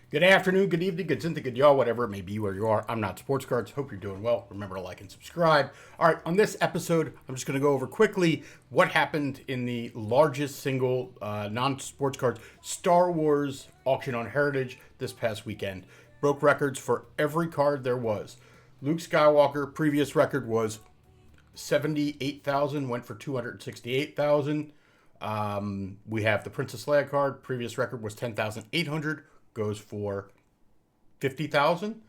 Good afternoon, good evening, good Cynthia, good y'all, whatever it may be where you are. I'm not Sports Cards. Hope you're doing well. Remember to like and subscribe. All right, on this episode, I'm just going to go over quickly what happened in the largest single non-sports cards Star Wars auction on Heritage this past weekend. Broke records for every card there was. Luke Skywalker, previous record was 78,000, went for 268,000. We have the Princess Leia card. Previous record was 10,800, goes for 50,000.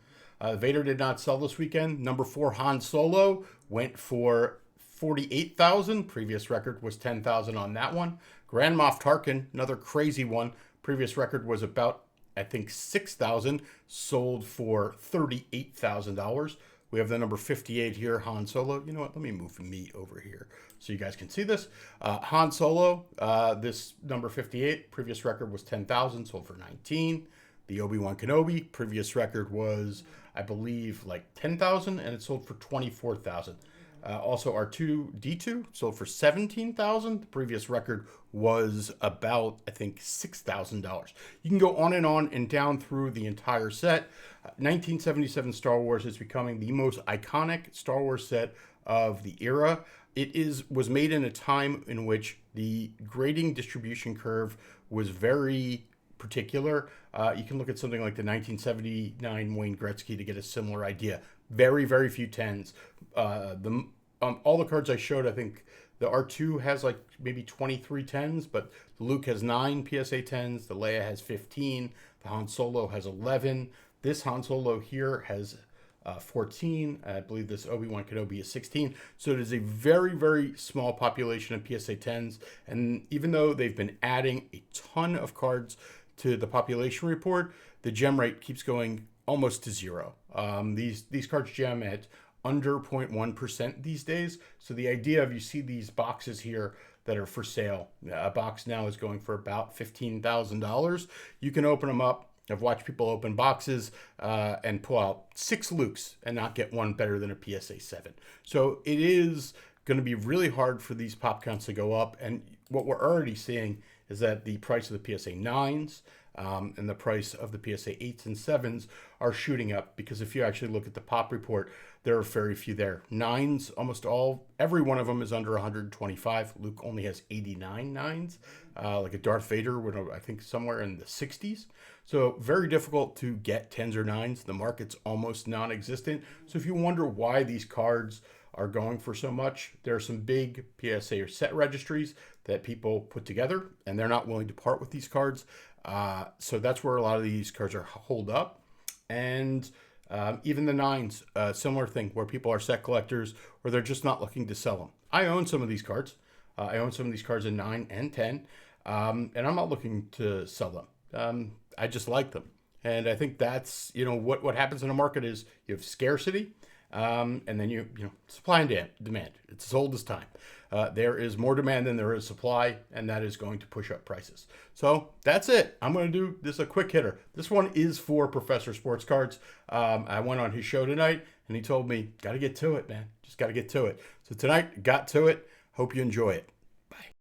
Vader did not sell this weekend. Number 4 Han Solo went for 48,000. Previous record was 10,000 on that one. Grand Moff Tarkin, another crazy one. Previous record was about, I think, 6,000. Sold for $38,000. We have the number 58 here, Han Solo. You know what? Let me move me over here so you guys can see this. Han Solo, this number 58, previous record was 10,000, sold for 19. The Obi-Wan Kenobi, previous record was, I believe, like 10,000, and it sold for 24,000. Also, R2-D2 sold for 17,000. The previous record was about, I think, $6,000. You can go on and down through the entire set. 1977 Star Wars is becoming the most iconic Star Wars set of the era. Was made in a time in which the grading distribution curve was very particular. You can look at something like the 1979 Wayne Gretzky to get a similar idea. Very, very few tens. All the cards I showed, I think the R2 has like maybe 23 tens, but the Luke has 9 PSA 10s. The Leia has 15. The Han Solo has 11. This Han Solo here has 14. I believe this Obi-Wan Kenobi is 16. So it is a very, very small population of PSA 10s. And even though they've been adding a ton of cards to the population report, the gem rate keeps going almost to zero. These cards gem at under 0.1% these days. So the idea of you see these boxes here that are for sale. A box now is going for about $15,000. You can open them up. I've watched people open boxes and pull out 6 Lukes and not get one better than a PSA 7. So it is going to be really hard for these pop counts to go up. And what we're already seeing is that the price of the PSA 9s and the price of the PSA 8s and 7s are shooting up, because if you actually look at the pop report, there are very few there. 9s, every one of them is under 125. Luke only has 89 9s, like a Darth Vader would, I think, somewhere in the 60s. So very difficult to get 10s or 9s. The market's almost non-existent. So if you wonder why these cards are going for so much, there are some big PSA or set registries that people put together, and they're not willing to part with these cards. So that's where a lot of these cards are holed up. And even the 9s, similar thing, where people are set collectors or they're just not looking to sell them. I own some of these cards. I own some of these cards in 9 and 10, and I'm not looking to sell them. I just like them. And I think that's, what happens in a market is you have scarcity, and then you supply and demand. It's as old as time. There is more demand than there is supply, and that is going to push up prices. So that's it. I'm going to do this a quick hitter. This one is for Professor Sports Cards. I went on his show tonight, and he told me, got to get to it, man. Just got to get to it. So tonight, got to it. Hope you enjoy it.